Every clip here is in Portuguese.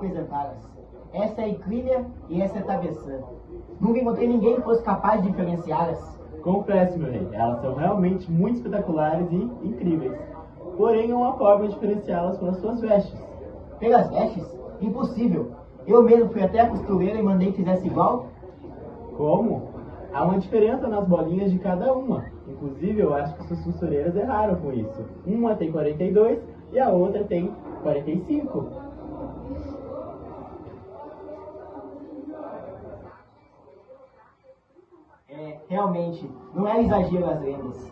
preservá-las. Essa é a Iclínia e essa é a Tabeçã. Nunca encontrei ninguém que fosse capaz de diferenciá-las. Confesso, meu rei, elas são realmente muito espetaculares e incríveis. Porém, há uma forma de diferenciá-las pelas suas vestes. Pelas vestes? Impossível. Eu mesmo fui até a costureira e mandei que fizesse igual. Como? Há uma diferença nas bolinhas de cada uma. Inclusive, eu acho que suas costureiras erraram com isso. Uma tem 42 e a outra tem 45. Realmente, não é exagero as lendas.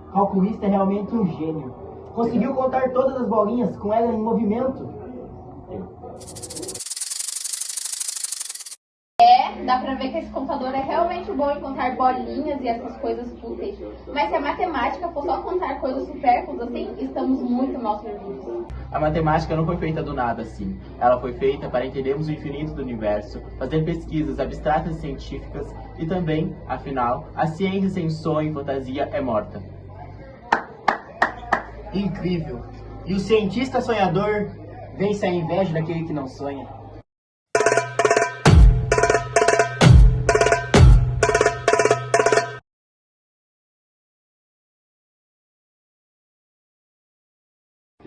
O calculista é realmente um gênio. Conseguiu contar todas as bolinhas com ela em movimento. Dá pra ver que esse computador é realmente bom em contar bolinhas e essas coisas fúteis. Mas se a matemática for só contar coisas supérfluas assim, estamos muito mal servidos. A matemática não foi feita do nada assim. Ela foi feita para entendermos o infinito do universo, fazer pesquisas abstratas e científicas e também, afinal, a ciência sem sonho e fantasia é morta. Incrível. E o cientista sonhador vence a inveja daquele que não sonha.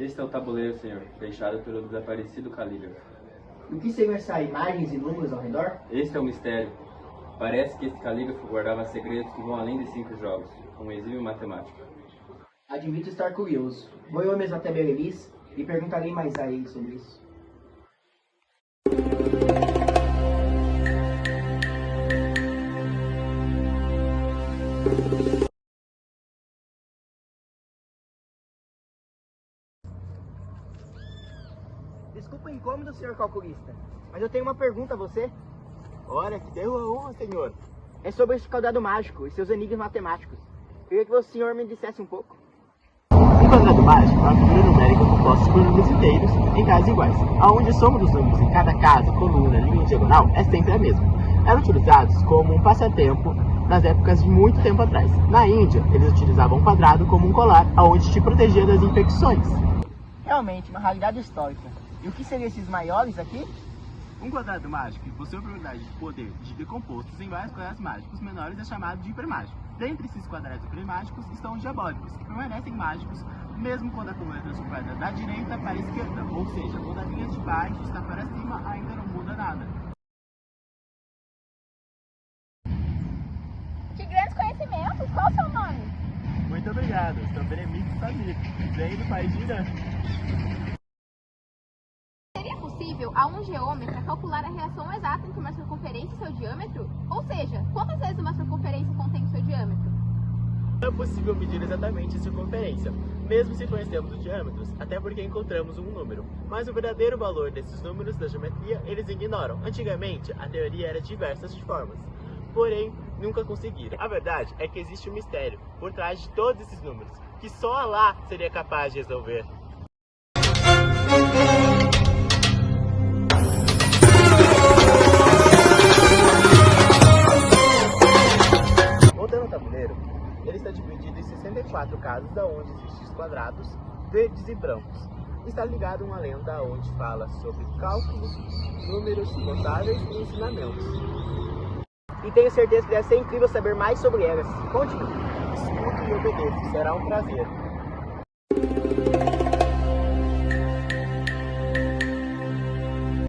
Este é o tabuleiro, senhor, deixado pelo desaparecido calígrafo. O que seriam essas imagens e números ao redor? Este é o mistério. Parece que este calígrafo guardava segredos que vão além de 5 jogos, um exímio matemático. Admito estar curioso. Vou eu mesmo até Berenice e perguntarei mais a ele sobre isso. Desculpa o incômodo, senhor calculista, mas eu tenho uma pergunta a você. Ora, que deu a honra, senhor. É sobre este quadrado mágico e seus enigmas matemáticos. Queria que o senhor me dissesse um pouco. Um quadrado mágico é uma figura numérica composta por números inteiros em casas iguais, aonde a soma dos números em cada casa, coluna, linha e diagonal é sempre a mesma. Eram utilizados como um passatempo nas épocas de muito tempo atrás. Na Índia, eles utilizavam um quadrado como um colar, aonde te protegia das infecções. Realmente, uma realidade histórica. E o que seriam esses maiores aqui? Um quadrado mágico possui a propriedade de poder de decompostos em vários quadrados mágicos menores é chamado de hipermágico. Dentre esses quadrados hipermágicos estão os diabólicos, que permanecem mágicos mesmo quando a coluna é transformada da direita para a esquerda, ou seja, quando a linha de baixo está para cima ainda não muda nada. Que grandes conhecimentos! Qual o seu nome? Muito obrigado, sou Berenice Samir, venho do país de Irã. Seria possível a um geômetra calcular a relação exata entre uma circunferência e seu diâmetro? Ou seja, quantas vezes uma circunferência contém o seu diâmetro? Não é possível medir exatamente a circunferência, mesmo se conhecemos os diâmetros, até porque encontramos um número. Mas o verdadeiro valor desses números da geometria eles ignoram. Antigamente, a teoria era de diversas formas, porém, nunca conseguiram. A verdade é que existe um mistério por trás de todos esses números, que só Alá seria capaz de resolver. Voltando ao tabuleiro, ele está dividido em 64 casas, onde existem os quadrados verdes e brancos. Está ligado a uma lenda onde fala sobre cálculos, números contáveis e ensinamentos. E tenho certeza que deve ser incrível saber mais sobre elas. Conte-me. Escute e obedeça, será um prazer.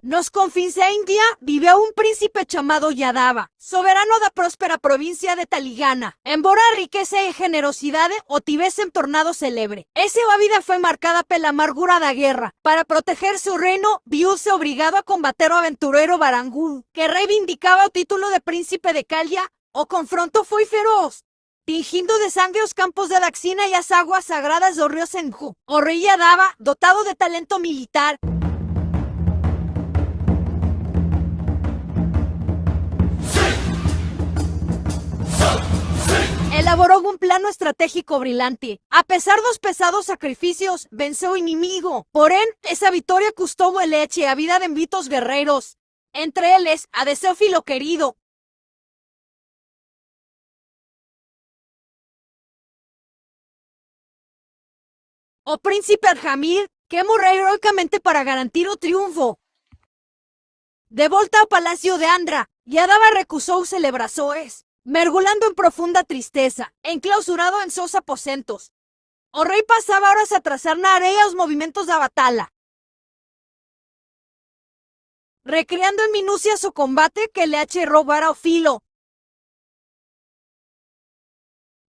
Nos confins da Índia viveu um príncipe chamado Yadava, soberano da próspera província de Taligana. Embora a riqueza e generosidade o tivessem tornado celebre, a sua vida foi marcada pela amargura da guerra. Para proteger seu reino, viu-se obrigado a combater o aventureiro Barangul, que reivindicava o título de príncipe de Calha. O confronto foi feroz, tingindo de sangue os campos de Daksina e as águas sagradas do rio Sendhu. O rei Yadava, dotado de talento militar, elaborou um plano estratégico brilhante. A pesar dos pesados sacrifícios, venceu o inimigo. Porém, essa vitória custou el leche e a vida de invitos guerreiros, entre eles a de seu filho querido. O príncipe Arhamir, que morreu heroicamente para garantir o triunfo. De volta ao palácio de Andra, Yadava recusou celebrações, mergulhando em profunda tristeza, enclausurado em seus aposentos. O rei passava horas a traçar na areia os movimentos da batalha, recriando em minúcias o combate que LH roubara o filo.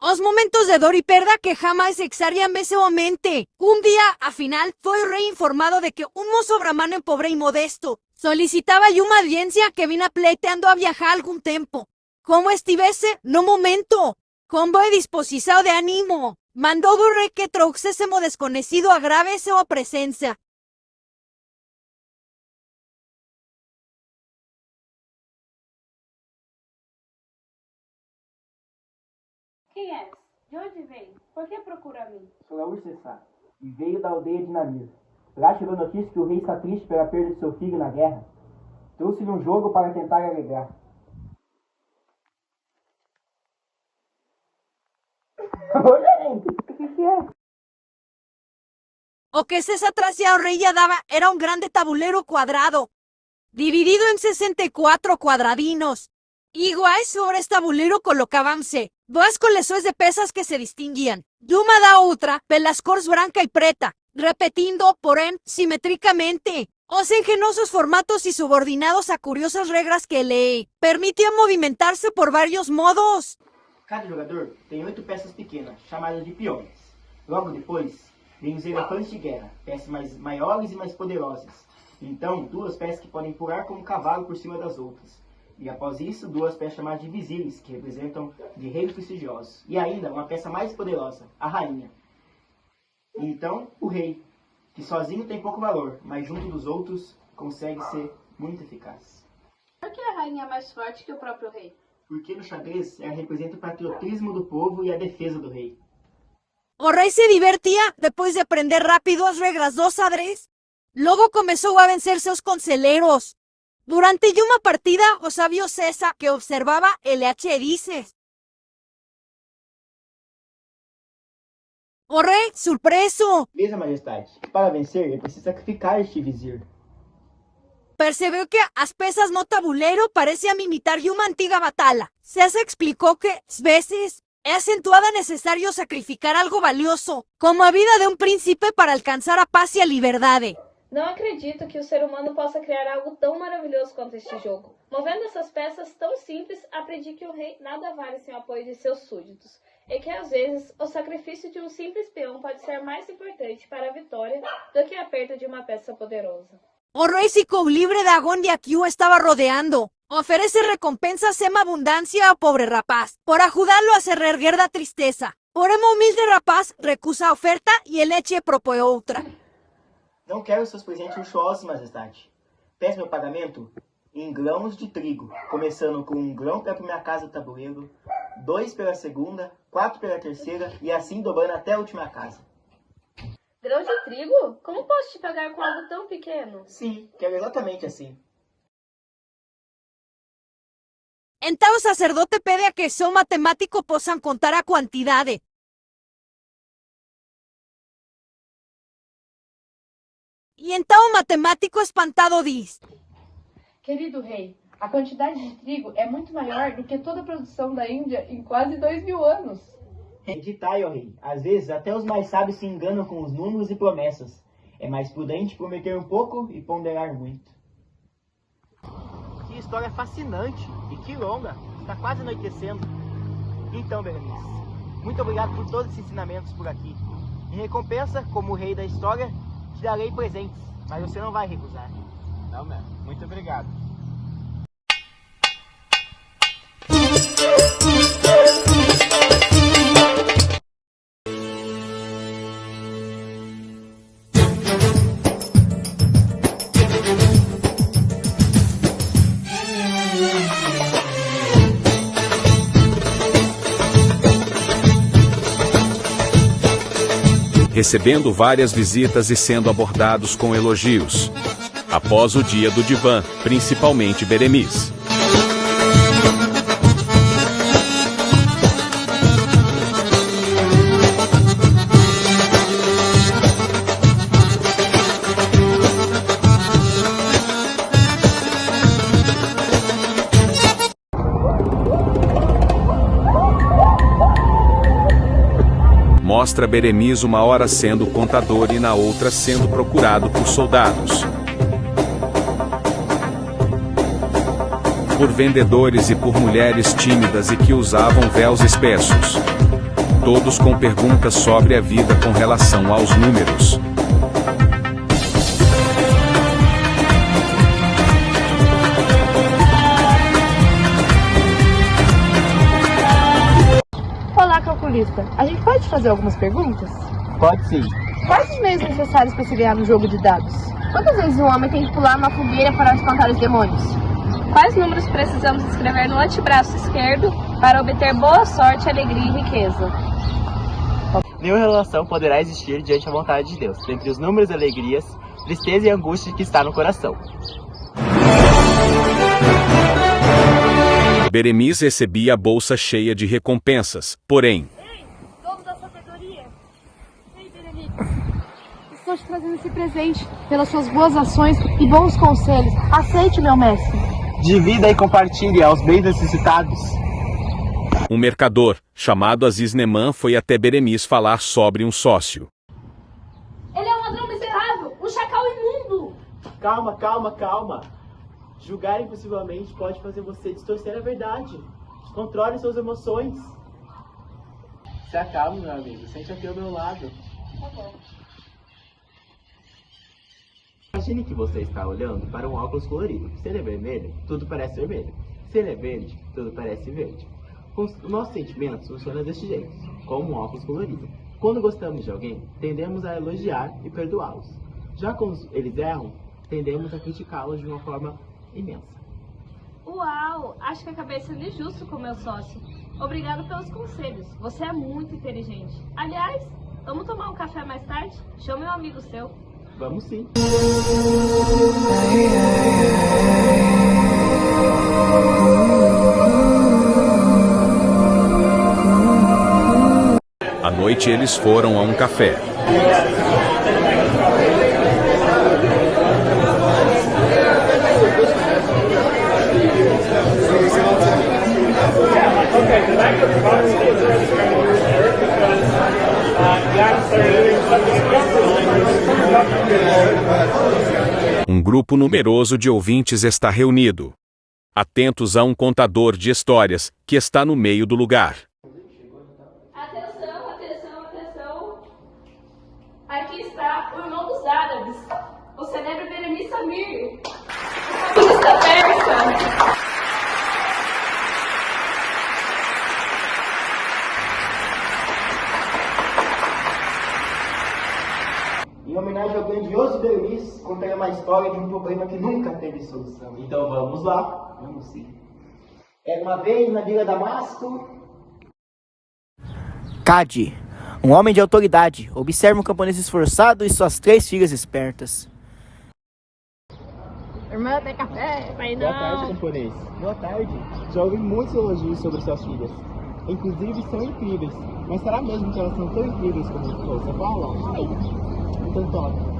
Os momentos de dor e perda que jamais exariam esse momento. Dia, afinal, foi o rei informado de que moço bramano pobre e modesto solicitava uma audiência que vinha pleiteando a viajar algum tempo. Como estivesse no momento, com boa disposição de ânimo, mandou do rei que trouxéssemos desconhecido a grave sua presença. Quem és? De onde vem? Por que procura a mim? Sou Laúr Cessar, e veio da aldeia de Namir. Lá chegou a notícia que o rei está triste pela perda de seu filho na guerra. Trouxe-lhe um jogo para tentar alegrar. O que César trazia ao rei Yadava era um grande tabuleiro quadrado, dividido em 64 quadradinos. Iguais sobre este tabuleiro colocavam-se duas coleções de peças que se distinguiam, de uma da outra, pelas cores branca e preta, repetindo, porém, simetricamente, os engenhosos formatos e subordinados a curiosas regras que lhe permitiam movimentar-se por vários modos. Cada jogador tem 8 peças pequenas, chamadas de peões. Logo depois, vem os elefantes de guerra, peças maiores e mais poderosas. Então, 2 peças que podem pular como cavalo por cima das outras. E após isso, 2 peças chamadas de vizires, que representam guerreiros prestigiosos. E ainda, uma peça mais poderosa, a rainha. E então, o rei, que sozinho tem pouco valor, mas junto dos outros, consegue ser muito eficaz. Por que a rainha é mais forte que o próprio rei? Porque no xadrez, ela representa o patriotismo do povo e a defesa do rei. O rei se divertia depois de aprender rápido as regras do xadrez. Logo começou a vencer seus conselheiros. Durante uma partida, o sábio César, que observava, LH disse: o rei, surpreso, Veja, majestade, que para vencer é preciso sacrificar este vizir. percebeu que as peças no tabuleiro pareciam imitar uma antiga batalha. César explicou que, às vezes, é acentuada necessário sacrificar algo valioso, como a vida de um príncipe para alcançar a paz e a liberdade. Não acredito que o ser humano possa criar algo tão maravilhoso quanto este jogo. Movendo essas peças tão simples, aprendi que o rei nada vale sem o apoio de seus súditos, e que às vezes o sacrifício de um simples peão pode ser mais importante para a vitória do que a perda de uma peça poderosa. O rei ficou livre da agônia que o estava rodeando. Oferece recompensas em abundância ao pobre rapaz, por ajudá-lo a se reerguer da tristeza. Porém, o humilde rapaz recusa a oferta e LH propõe outra. Não quero seus presentes luxuosos, majestade. Peço meu pagamento em grãos de trigo, começando com 1 grão pela primeira casa do tabuleiro, 2 pela segunda, 4 pela terceira e assim dobrando até a última casa. Grão de trigo? Como posso te pagar com algo tão pequeno? Sim, quero exatamente assim. Então o sacerdote pede a que seu matemático possam contar a quantidade. E então o matemático espantado diz: Querido rei, a quantidade de trigo é muito maior do que toda a produção da Índia em quase 2000 anos. Meditai, ó rei. Às vezes até os mais sábios se enganam com os números e promessas. É mais prudente prometer um pouco e ponderar muito. Que história fascinante e que longa. Está quase anoitecendo. Então, Berenice, muito obrigado por todos esses ensinamentos por aqui. Em recompensa, como o rei da história, te darei presentes, mas você não vai recusar. Não, mesmo. Muito obrigado. Recebendo várias visitas e sendo abordados com elogios. Após o dia do divã, principalmente Beremiz. mostra Beremiz uma hora sendo contador e na outra sendo procurado por soldados. Por vendedores e por mulheres tímidas e que usavam véus espessos. Todos com perguntas sobre a vida com relação aos números. Olá, calculista. A gente pode fazer algumas perguntas? Pode sim. Quais os meios necessários para se ganhar no jogo de dados? Quantas vezes um homem tem que pular uma fogueira para espantar os demônios? Quais números precisamos escrever no antebraço esquerdo para obter boa sorte, alegria e riqueza? Nenhuma relação poderá existir diante da vontade de Deus, entre os números e alegrias, tristeza e angústia que está no coração. Beremiz recebia a bolsa cheia de recompensas, porém... Ei, dono da sabedoria! Ei, Beremiz! Estou te trazendo esse presente pelas suas boas ações e bons conselhos. Aceite, meu mestre! Divida e compartilhe aos bem necessitados. Um mercador, chamado Aziz Neman, foi até Beremiz falar sobre um sócio. Ele é um ladrão miserável, um chacal imundo! Calma, calma, calma. Julgar impossivelmente pode fazer você distorcer a verdade. Controle suas emoções. Se acalme, meu amigo. Sente aqui ao meu lado. Tá bom. Imagine que você está olhando para um óculos colorido. Se ele é vermelho, tudo parece vermelho. Se ele é verde, tudo parece verde. Os nossos sentimentos funcionam deste jeito, como um óculos colorido. Quando gostamos de alguém, tendemos a elogiar e perdoá-los. Já quando eles erram, tendemos a criticá-los de uma forma imensa. Uau! Acho que acabei sendo injusto com meu sócio. Obrigado pelos conselhos. Você é muito inteligente. Aliás, vamos tomar um café mais tarde? Chame um amigo seu. Vamos sim. À noite eles foram a um café. Um grupo numeroso de ouvintes está reunido, atentos a um contador de histórias que está no meio do lugar. Atenção, atenção, atenção. Aqui está o irmão dos árabes, o célebre Beremiz Samir, o calculista persa. Em homenagem ao grandioso Beremiz, contarei uma história de um problema que nunca teve solução. Então vamos lá. Vamos sim. Era uma vez na Vila Damasco... Cade, um homem de autoridade, observa um camponês esforçado e suas 3 filhas espertas. Irmã, tem café? Pai, Boa tarde, camponês. Boa tarde. Já ouvi muitos elogios sobre suas filhas. Inclusive são incríveis. Mas será mesmo que elas são tão incríveis como você fala? Aí. Então toma.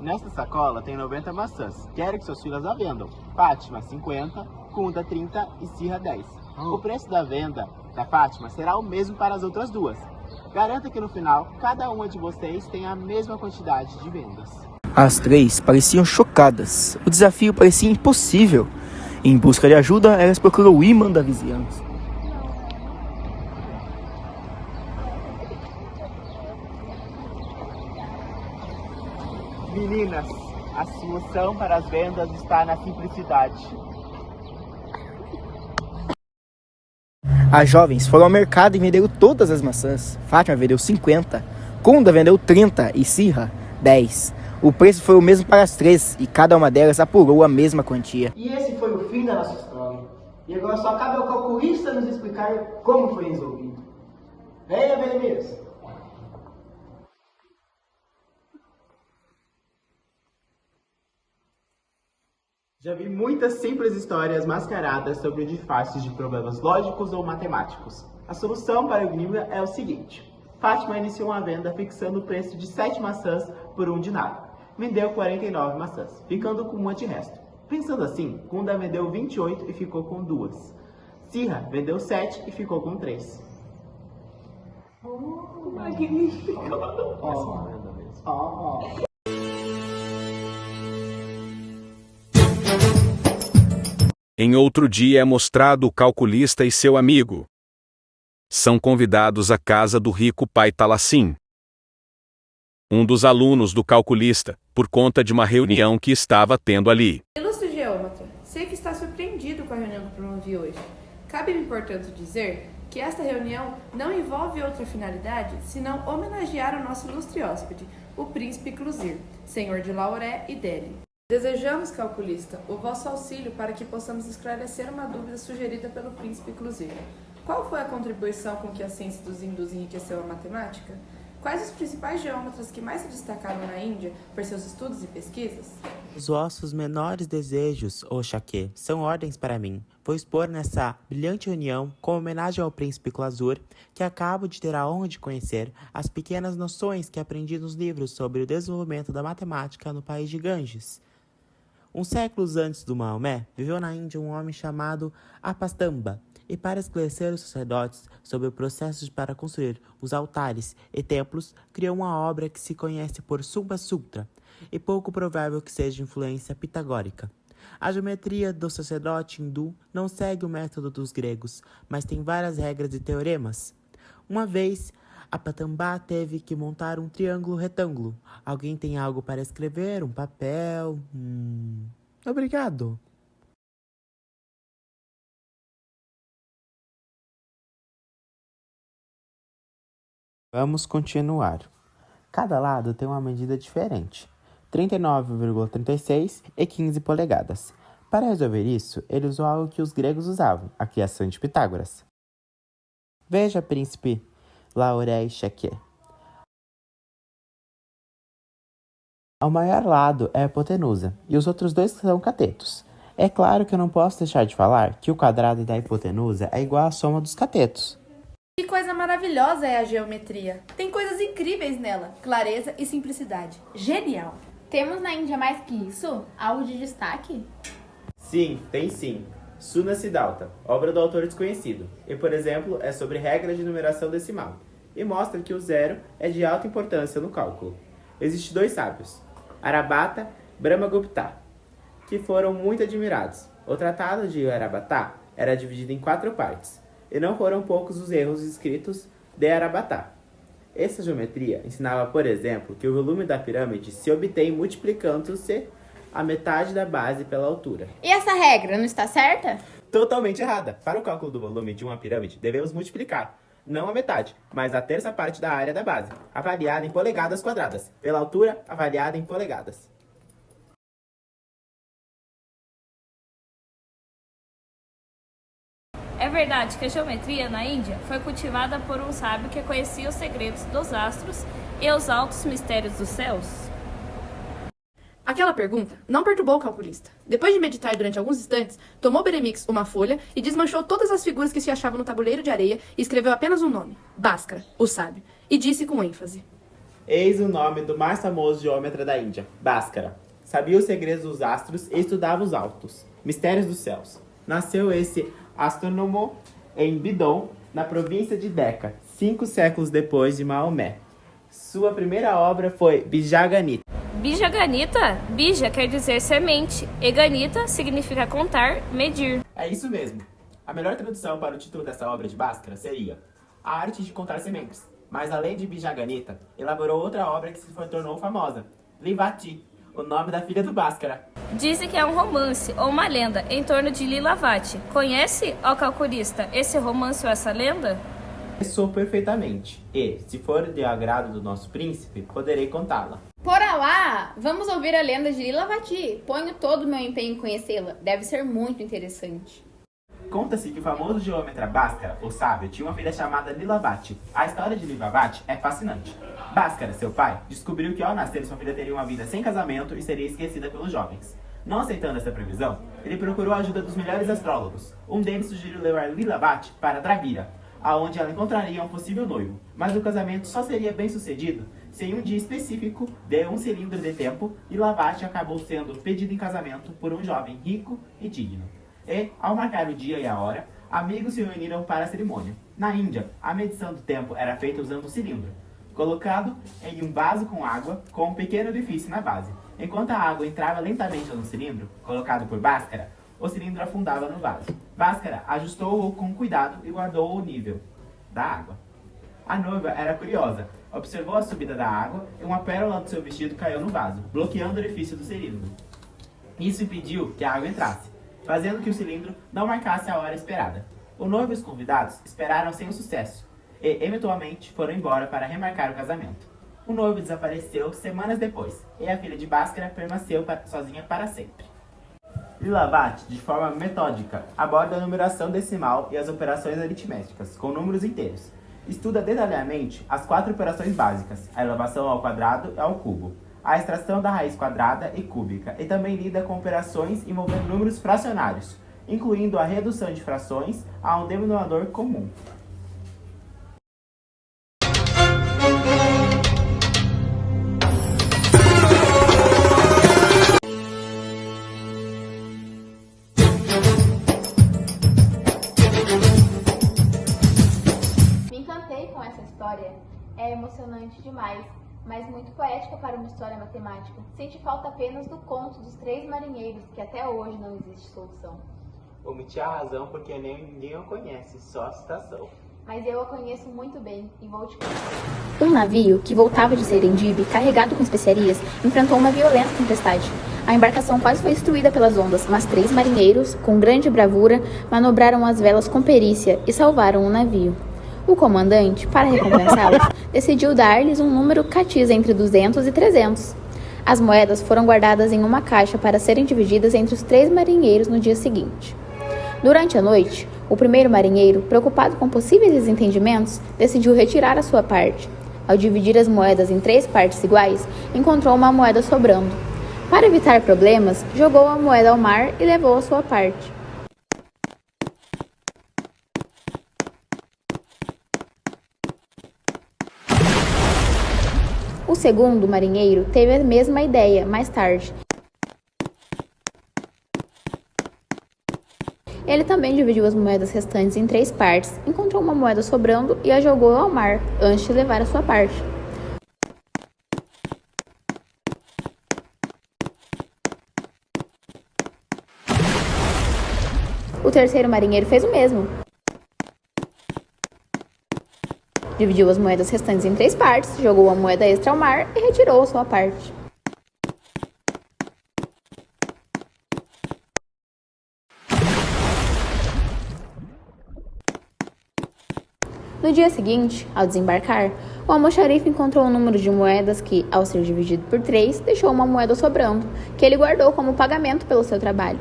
Nesta sacola tem 90 maçãs. Quero que suas filhas a vendam. Fátima, 50, Kunda, 30 e Sirra, 10. O preço da venda da Fátima será o mesmo para as outras duas. Garanta que no final, cada uma de vocês tem a mesma quantidade de vendas. As 3 pareciam chocadas. O desafio parecia impossível. Em busca de ajuda, elas procuram o imã da vizinhança. Meninas, a solução para as vendas está na simplicidade. As jovens foram ao mercado e venderam todas as maçãs. Fátima vendeu 50, Kunda vendeu 30 e Sirra 10. O preço foi o mesmo para as 3 e cada uma delas apurou a mesma quantia. E esse foi o fim da nossa história. E agora só cabe ao calculista nos explicar como foi resolvido. Venha, Beremiz! Já vi muitas simples histórias mascaradas sobre disfarces de problemas lógicos ou matemáticos. A solução para o enigma é o seguinte. Fátima iniciou uma venda fixando o preço de 7 maçãs por 1 dinário. Vendeu 49 maçãs, ficando com uma de resto. Pensando assim, Kunda vendeu 28 e ficou com 2. Sirra vendeu 7 e ficou com 3. Em outro dia é mostrado o calculista e seu amigo. São convidados à casa do rico pai Talassim, um dos alunos do calculista, por conta de uma reunião que estava tendo ali. Ilustre geômetra, sei que está surpreendido com a reunião que promovi hoje. Cabe-me, portanto, dizer que esta reunião não envolve outra finalidade senão homenagear o nosso ilustre hóspede, o príncipe Clusir, senhor de Lauré e Delhi. Desejamos, calculista, o vosso auxílio para que possamos esclarecer uma dúvida sugerida pelo príncipe Clusir. Qual foi a contribuição com que a ciência dos hindus enriqueceu a matemática? Quais os principais geômetras que mais se destacaram na Índia por seus estudos e pesquisas? Os vossos menores desejos, ô Shaque, são ordens para mim. Vou expor nessa brilhante reunião, como homenagem ao príncipe Clasur, que acabo de ter a honra de conhecer, as pequenas noções que aprendi nos livros sobre o desenvolvimento da matemática no país de Ganges. Uns séculos antes do Maomé, viveu na Índia um homem chamado Apastamba, e para esclarecer os sacerdotes sobre o processo para construir os altares e templos, criou uma obra que se conhece por Sumba Sutra, e pouco provável que seja de influência pitagórica. A geometria do sacerdote hindu não segue o método dos gregos, mas tem várias regras e teoremas. Uma vez, Apastamba teve que montar um triângulo retângulo. Alguém tem algo para escrever? Um papel? Obrigado. Vamos continuar. Cada lado tem uma medida diferente, 39,36 e 15 polegadas. Para resolver isso, ele usou algo que os gregos usavam, a criação de Pitágoras. Veja, príncipe Lauré e Shaque. O maior lado é a hipotenusa, e os outros dois são catetos. É claro que eu não posso deixar de falar que o quadrado da hipotenusa é igual à soma dos catetos. Que coisa maravilhosa é a geometria! Tem coisas incríveis nela, clareza e simplicidade. Genial! Temos na Índia mais que isso? Algo de destaque? Sim, tem sim. Suna Siddhartha, obra do autor desconhecido, e, por exemplo, é sobre regras de numeração decimal, e mostra que o zero é de alta importância no cálculo. Existem dois sábios, Aryabhata e Brahmagupta, que foram muito admirados. O tratado de Aryabhata era dividido em 4 partes, e não foram poucos os erros escritos de Aryabhata. Essa geometria ensinava, por exemplo, que o volume da pirâmide se obtém multiplicando-se a metade da base pela altura. E essa regra não está certa? Totalmente errada. Para o cálculo do volume de uma pirâmide, devemos multiplicar, não a metade, mas a terça parte da área da base, avaliada em polegadas quadradas, pela altura avaliada em polegadas. É verdade que a geometria na Índia foi cultivada por um sábio que conhecia os segredos dos astros e os altos mistérios dos céus? Aquela pergunta não perturbou o calculista. Depois de meditar durante alguns instantes, tomou Beremix uma folha e desmanchou todas as figuras que se achavam no tabuleiro de areia e escreveu apenas um nome, Bhaskara, o sábio, e disse com ênfase: Eis o nome do mais famoso geômetra da Índia, Bhaskara. Sabia os segredos dos astros e estudava os altos mistérios dos céus. Nasceu esse astrônomo em Bidon, na província de Decca, 5 séculos depois de Maomé. Sua primeira obra foi Bijaganita. Bijaganita? Bija quer dizer semente, e Ganita significa contar, medir. É isso mesmo. A melhor tradução para o título dessa obra de Bhaskara seria A Arte de Contar Sementes. Mas além de Bijaganita, elaborou outra obra que se tornou famosa, Livati, o nome da filha do Bhaskara. Dizem que é um romance ou uma lenda em torno de Lilavati. Conhece, ó calculista, esse romance ou essa lenda? Sou perfeitamente. E, se for de agrado do nosso príncipe, poderei contá-la. Bora lá! Vamos ouvir a lenda de Lilavati. Ponho todo o meu empenho em conhecê-la. Deve ser muito interessante. Conta-se que o famoso geômetra Bhaskara, o sábio, tinha uma filha chamada Lilavati. A história de Lilavati é fascinante. Bhaskara, seu pai, descobriu que ao nascer sua filha teria uma vida sem casamento e seria esquecida pelos jovens. Não aceitando essa previsão, ele procurou a ajuda dos melhores astrólogos. Um deles sugeriu levar Lilavati para Dravira, aonde ela encontraria um possível noivo. Mas o casamento só seria bem sucedido se em um dia específico de um cilindro de tempo, Lilavati acabou sendo pedido em casamento por um jovem rico e digno. E, ao marcar o dia e a hora, Amigos se reuniram para a cerimônia. Na Índia, a medição do tempo era feita usando um cilindro, colocado em um vaso com água, com um pequeno orifício na base. Enquanto a água entrava lentamente no cilindro, colocado por Bhaskara, o cilindro afundava no vaso. Bhaskara ajustou-o com cuidado e guardou o nível da água. A noiva era curiosa, observou a subida da água e uma pérola do seu vestido caiu no vaso, bloqueando o orifício do cilindro. Isso impediu que a água entrasse, fazendo que o cilindro não marcasse a hora esperada. O noivo e os convidados esperaram sem sucesso e, eventualmente, foram embora para remarcar o casamento. O noivo desapareceu semanas depois e a filha de Bhaskara permaneceu sozinha para sempre. Lilavati, de forma metódica, aborda a numeração decimal e as operações aritméticas com números inteiros. Estuda detalhadamente as 4 operações básicas, a elevação ao quadrado e ao cubo, a extração da raiz quadrada e cúbica, e também lida com operações envolvendo números fracionários, incluindo a redução de frações a um denominador comum. Me encantei com essa história. É emocionante demais, mas muito poética para uma história matemática. Senti falta apenas do conto dos 3 marinheiros, que até hoje não existe solução. Omiti a razão porque ninguém o conhece, só a citação. Mas eu a conheço muito bem e vou te contar. Um navio que voltava de Serendib, carregado com especiarias, enfrentou uma violenta tempestade. A embarcação quase foi destruída pelas ondas, mas 3 marinheiros, com grande bravura, manobraram as velas com perícia e salvaram o navio. O comandante, para recompensá-los, decidiu dar-lhes um número catiz entre 200 e 300. As moedas foram guardadas em uma caixa para serem divididas entre os 3 marinheiros no dia seguinte. Durante a noite, o primeiro marinheiro, preocupado com possíveis desentendimentos, decidiu retirar a sua parte. Ao dividir as moedas em 3 partes iguais, encontrou uma moeda sobrando. Para evitar problemas, jogou a moeda ao mar e levou a sua parte. O segundo marinheiro teve a mesma ideia mais tarde. Ele também dividiu as moedas restantes em 3 partes, encontrou uma moeda sobrando e a jogou ao mar antes de levar a sua parte. O terceiro marinheiro fez o mesmo. Dividiu as moedas restantes em 3 partes, jogou a moeda extra ao mar e retirou a sua parte. No dia seguinte, ao desembarcar, o almoxarife encontrou um número de moedas que, ao ser dividido por 3, deixou uma moeda sobrando, que ele guardou como pagamento pelo seu trabalho.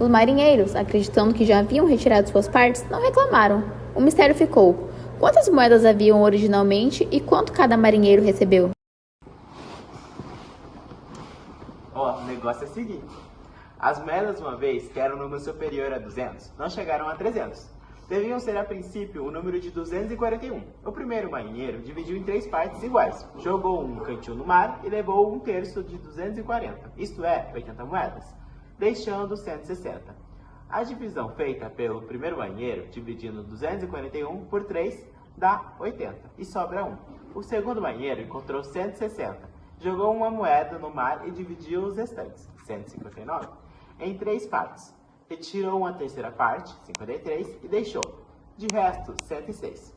Os marinheiros, acreditando que já haviam retirado suas partes, não reclamaram. O mistério ficou: quantas moedas haviam originalmente e quanto cada marinheiro recebeu? O negócio é o seguinte: as moedas, uma vez que eram um número superior a 200, não chegaram a 300. Deviam ser, a princípio, o número de 241. O primeiro marinheiro dividiu em 3 partes iguais, jogou um cantil no mar e levou 1/3 de 240, isto é, 80 moedas, deixando 160. A divisão feita pelo primeiro marinheiro, dividindo 241 por 3, dá 80, e sobra 1. O segundo marinheiro encontrou 160, jogou uma moeda no mar e dividiu os restantes, 159, em 3 partes. Retirou uma terceira parte, 53, e deixou, de resto, 106.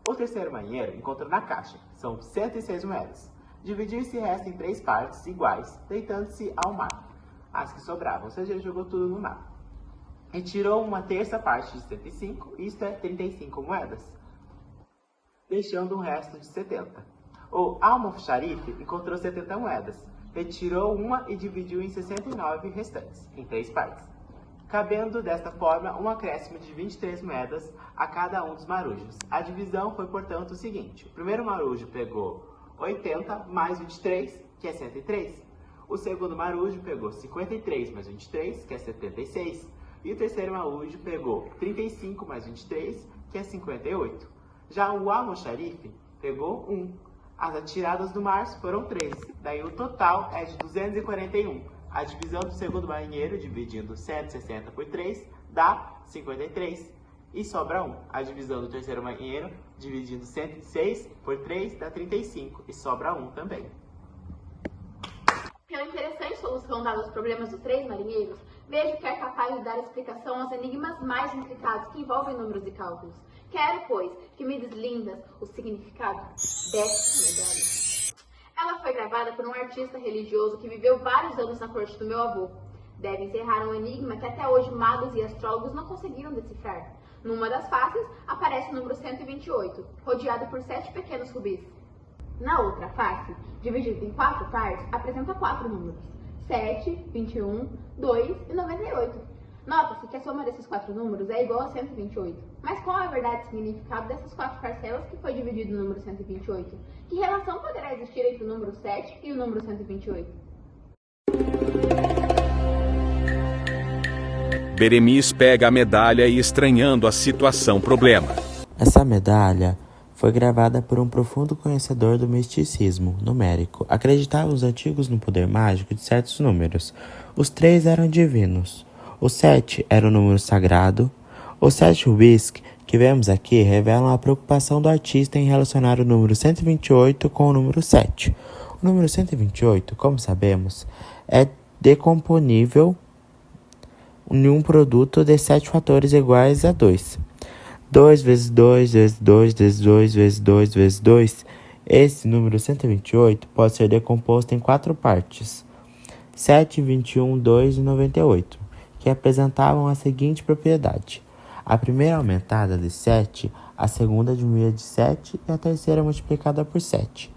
O terceiro marinheiro encontrou na caixa, são 106 moedas. Dividiu esse resto em 3 partes iguais, deitando-se ao mar, as que sobravam, ou seja, ele jogou tudo no mar. Retirou uma terça parte de 105, isto é, 35 moedas, deixando um resto de 70. O almoxarife encontrou 70 moedas, retirou uma e dividiu em 69 restantes, em 3 partes, cabendo desta forma um acréscimo de 23 moedas a cada um dos marujos. A divisão foi, portanto, o seguinte: o primeiro marujo pegou 80 mais 23, que é 103. O segundo marujo pegou 53 mais 23, que é 76. E o terceiro marujo pegou 35 mais 23, que é 58. Já o almoxarife pegou 1. As atiradas do mar foram 3. Daí o total é de 241. A divisão do segundo marinheiro, dividindo 160 por 3, dá 53. e sobra 1. A divisão do terceiro marinheiro, dividindo 106 por 3, dá 35 e sobra 1 também. Pela interessante solução dada aos problemas dos 3 marinheiros, vejo que é capaz de dar explicação aos enigmas mais intricados que envolvem números e cálculos. Quero, pois, que me deslindas o significado desta medalha. Ela foi gravada por um artista religioso que viveu vários anos na corte do meu avô. Deve encerrar um enigma que até hoje magos e astrólogos não conseguiram decifrar. Numa das faces aparece o número 128, rodeado por 7 pequenos rubis. Na outra face, dividido em 4 partes, apresenta 4 números: 7, 21, 2 e 98. Nota-se que a soma desses 4 números é igual a 128. Mas qual é o verdadeiro significado dessas 4 parcelas que foi dividido no número 128? Que relação poderá existir entre o número 7 e o número 128? Beremiz pega a medalha e, estranhando a situação, problema. Essa medalha foi gravada por um profundo conhecedor do misticismo numérico. Acreditavam os antigos no poder mágico de certos números. Os 3 eram divinos. O 7 era um número sagrado. Os 7 rubis que vemos aqui revelam a preocupação do artista em relacionar o número 128 com o número 7. O número 128, como sabemos, é decomponível em um produto de 7 fatores iguais a 2. 2 vezes 2 vezes 2 vezes 2 vezes 2 vezes 2. Esse número 128 pode ser decomposto em 4 partes: 7, 21, 2 e 98, que apresentavam a seguinte propriedade: a primeira aumentada de 7, a segunda diminuída de 7 e a terceira multiplicada por 7.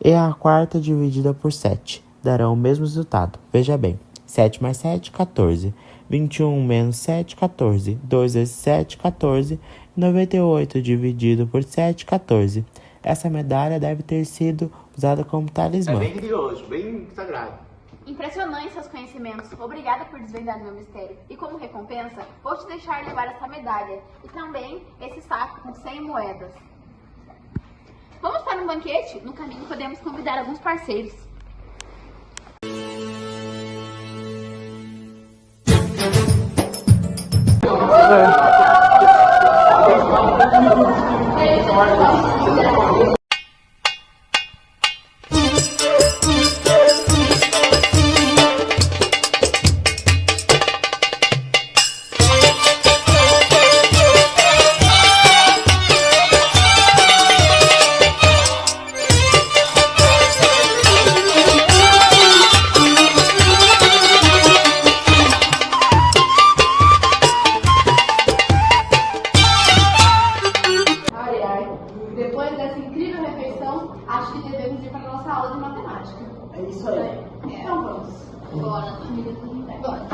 E a quarta dividida por 7 darão o mesmo resultado. Veja bem, 7 mais 7, 14. 21 menos 7, 14. 2 vezes 7, 14. 98 dividido por 7, 14. Essa medalha deve ter sido usada como talismã. É bem religioso, bem sagrado. Impressionantes seus conhecimentos. Obrigada por desvendar meu mistério. E como recompensa, vou te deixar levar essa medalha e também esse saco com 100 moedas. Vamos para um banquete? No caminho podemos convidar alguns parceiros. Depois dessa incrível refeição, acho que devemos ir para a nossa aula de matemática. É isso aí. Então vamos. Bora, família. Bora.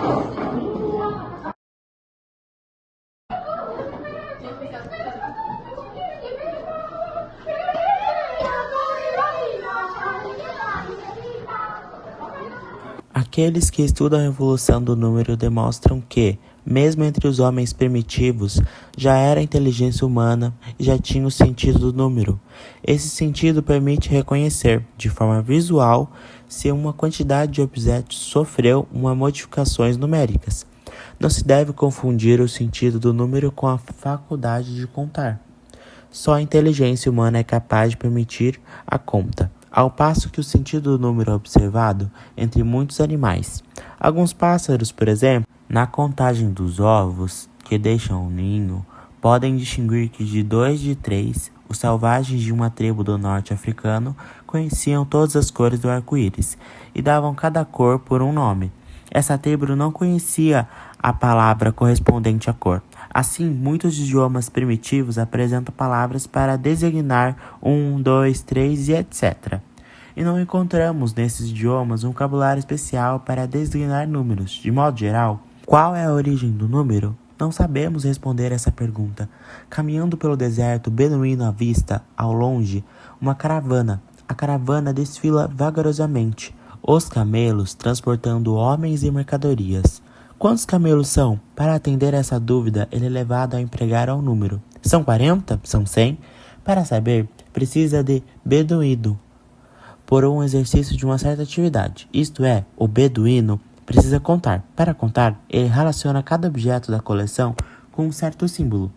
Aqueles que estudam a evolução do número demonstram que, mesmo entre os homens primitivos, já era a inteligência humana e já tinha o sentido do número. Esse sentido permite reconhecer, de forma visual, se uma quantidade de objetos sofreu modificações numéricas. Não se deve confundir o sentido do número com a faculdade de contar. Só a inteligência humana é capaz de permitir a conta, ao passo que o sentido do número é observado entre muitos animais. Alguns pássaros, por exemplo, na contagem dos ovos que deixam o ninho, podem distinguir que de 2 de 3, os selvagens de uma tribo do norte africano conheciam todas as cores do arco-íris e davam cada cor por um nome. Essa tribo não conhecia a palavra correspondente à cor. Assim, muitos idiomas primitivos apresentam palavras para designar 1, 2, 3 e etc. E não encontramos nesses idiomas um vocabulário especial para designar números. De modo geral, qual é a origem do número? Não sabemos responder essa pergunta. Caminhando pelo deserto beduíno à vista, ao longe, uma caravana. A caravana desfila vagarosamente, os camelos transportando homens e mercadorias. Quantos camelos são? Para atender essa dúvida, ele é levado a empregar um número. São 40? São 100? Para saber, precisa de beduíno, por um exercício de uma certa atividade. Isto é, o beduíno precisa contar. Para contar, ele relaciona cada objeto da coleção com um certo símbolo.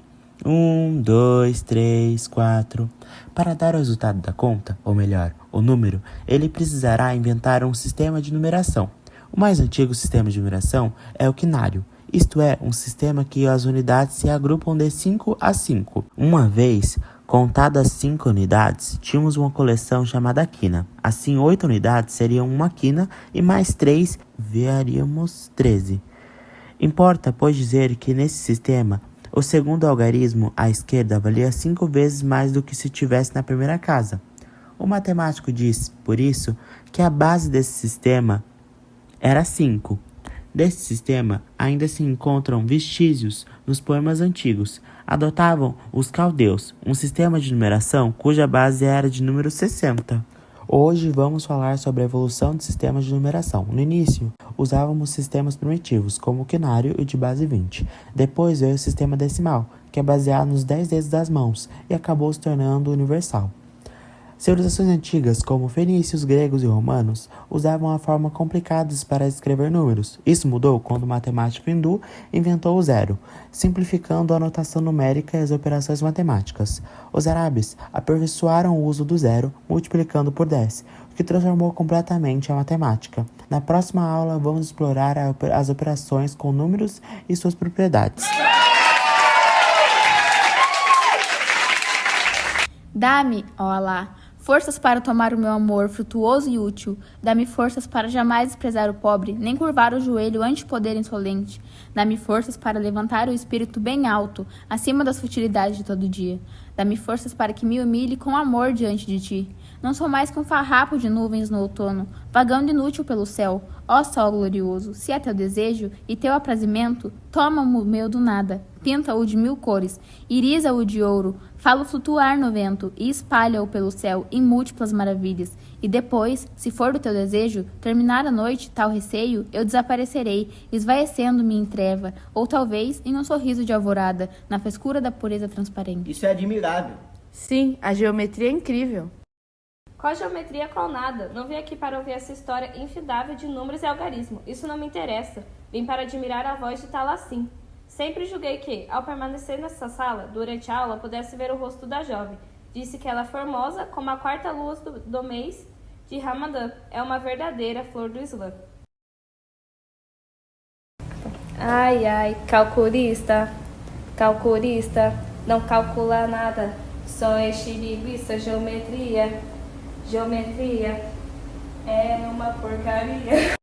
1, 2, 3, 4. Para dar o resultado da conta, ou melhor, o número, ele precisará inventar um sistema de numeração. O mais antigo sistema de numeração é o quinário, isto é, um sistema que as unidades se agrupam de 5 a 5. Uma vez, contadas 5 unidades, tínhamos uma coleção chamada quina. Assim, 8 unidades seriam uma quina e mais 3 veríamos 13. Importa, pois, dizer que nesse sistema, o segundo algarismo à esquerda valia 5 vezes mais do que se tivesse na primeira casa. O matemático diz, por isso, que a base desse sistema era 5. Desse sistema ainda se encontram vestígios nos poemas antigos. Adotavam os caldeus, um sistema de numeração cuja base era de número 60. Hoje vamos falar sobre a evolução de sistemas de numeração. No início, usávamos sistemas primitivos, como o quinário e de base 20. Depois veio o sistema decimal, que é baseado nos 10 dedos das mãos e acabou se tornando universal. Civilizações antigas, como fenícios, gregos e romanos, usavam a forma complicadas para escrever números. Isso mudou quando o matemático hindu inventou o zero, simplificando a notação numérica e as operações matemáticas. Os árabes aperfeiçoaram o uso do zero, multiplicando por 10, o que transformou completamente a matemática. Na próxima aula, vamos explorar as operações com números e suas propriedades. Dá-me, ó Alá, forças para tomar o meu amor frutuoso e útil. Dá-me forças para jamais desprezar o pobre, nem curvar o joelho ante o poder insolente. Dá-me forças para levantar o espírito bem alto, acima das futilidades de todo dia. Dá-me forças para que me humilhe com amor diante de ti. Não sou mais que um farrapo de nuvens no outono, vagando inútil pelo céu. Ó sol glorioso, se é teu desejo e teu aprazimento, toma-o meu do nada, pinta-o de 1000 cores, iriza-o de ouro, fala-o flutuar no vento e espalha-o pelo céu em múltiplas maravilhas. E depois, se for do teu desejo, terminar a noite tal receio, eu desaparecerei, esvaecendo-me em treva, ou talvez em um sorriso de alvorada, na frescura da pureza transparente. Isso é admirável. Sim, a geometria é incrível. Qual geometria, qual nada? Não vim aqui para ouvir essa história infindável de números e algarismo. Isso não me interessa. Vim para admirar a voz de Talassim. Sempre julguei que, ao permanecer nessa sala, durante a aula, pudesse ver o rosto da jovem. Disse que ela é formosa como a 4ª lua do mês de Ramadã. É uma verdadeira flor do Islã. Ai, ai, calculista, não calcula nada. Só enche linguiça, geometria é uma porcaria.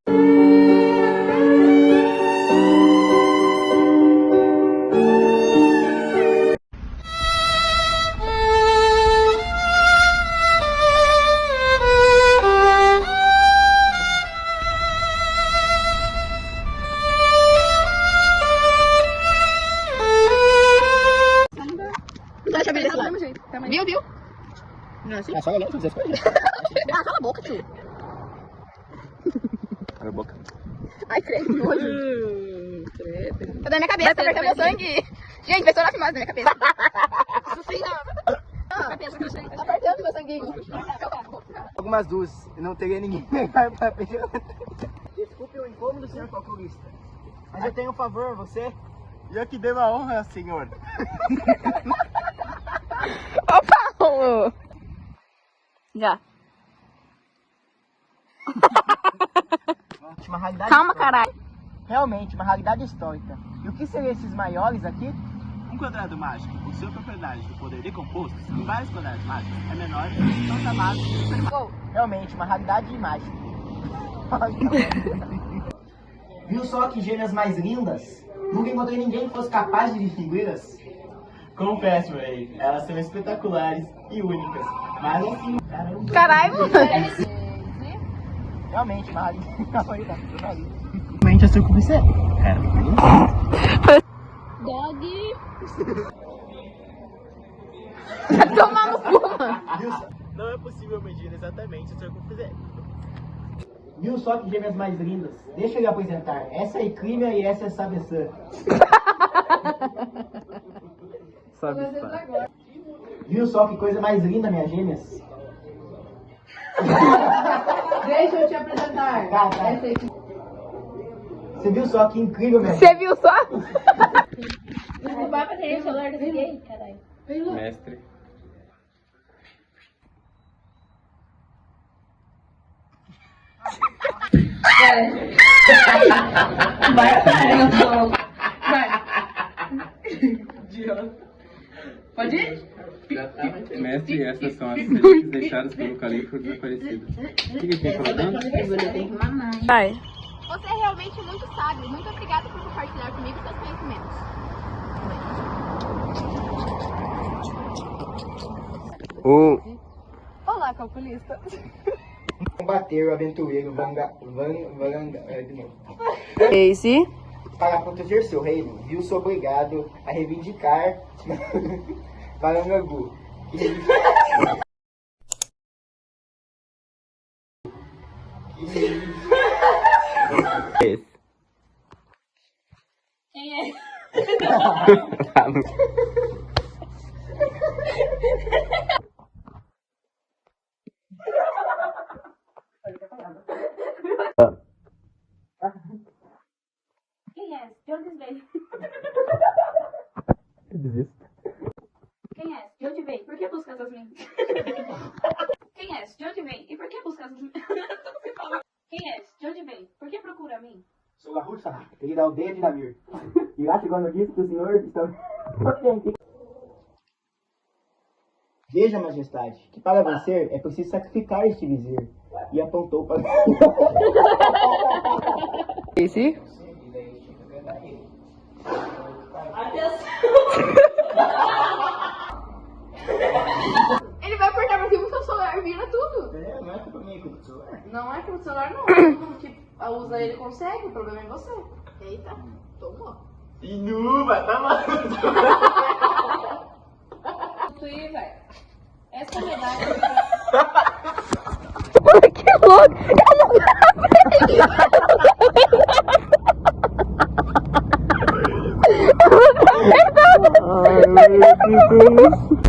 Viu? É só olhar pra você escolher. Ah, cala a boca, tio. Abre a boca. Ai, credo, que nojo. Tá dando minha cabeça, tá apertando meu sangue. Gente, vai estourar a filmagem na minha cabeça. Tá apertando meu sanguinho. Algumas dúvidas, não teria ninguém melhor pra pedir. Desculpe o incômodo, senhor calculista, mas eu tenho um favor a você. E eu que devo a honra, senhor. Ô, Paulo! Já. Uma realidade Calma, histórica. caralho. Realmente, uma realidade histórica. E o que seriam esses maiores aqui? Um quadrado mágico, por sua propriedade do poder de compostos, em vários quadrados mágicos, é menor que os tão chamados de supermágicos. Realmente, uma realidade mágica. Viu só que gêmeas mais lindas? Nunca encontrei ninguém que fosse capaz de distingui-las. Confesso, rei, elas são espetaculares e únicas, mas assim... Caralho, mano. Realmente, uma realidade. Realmente, a circunferência. Dog. Toma no cu, mano. Não é possível medir exatamente o circunferência. Viu só que gêmeas mais lindas? Deixa eu lhe apresentar. Essa é Eclímia e essa é Sabessã. Viu só que coisa mais linda, minhas gêmeas? Deixa eu te apresentar. Tá. Você viu só que incrível, minha Você viu só? Roubar pra ter o celular desse gay, caralho. Mestre. Vai, vai. Pode ir? Mestre, essas são as sementes deixadas pelo califa desaparecido. O que ele tem falando? Vai. Você é realmente muito sábio. Muito obrigada por compartilhar comigo seus conhecimentos. Olá, calculista. Combater o aventureiro Casey. Para proteger seu reino, viu-se obrigado a reivindicar Varangagu. Quem é? Quem é? De onde veio? Quem é? De onde vem? Por que busca essas meninas? Quem é? De onde vem? E por que busca essas meninas? Quem é? De onde vem? Por que procura a mim? Sou a Russa, querida da aldeia de Namir. E lá chegou a notícia que o senhor está... Veja, majestade, que para vencer é preciso sacrificar este vizir. E apontou para... Casey. Ele vai apertar pra cima do seu celular, vira tudo. Não é culpa minha, é culpa do celular. Não é que o celular não. Todo mundo que usa ele consegue, o problema é você. Eita, tomou. Inuva, tá maluco? Tu aí, velho. Essa é a verdade. Que louco! Eu não... Ai, meu Deus.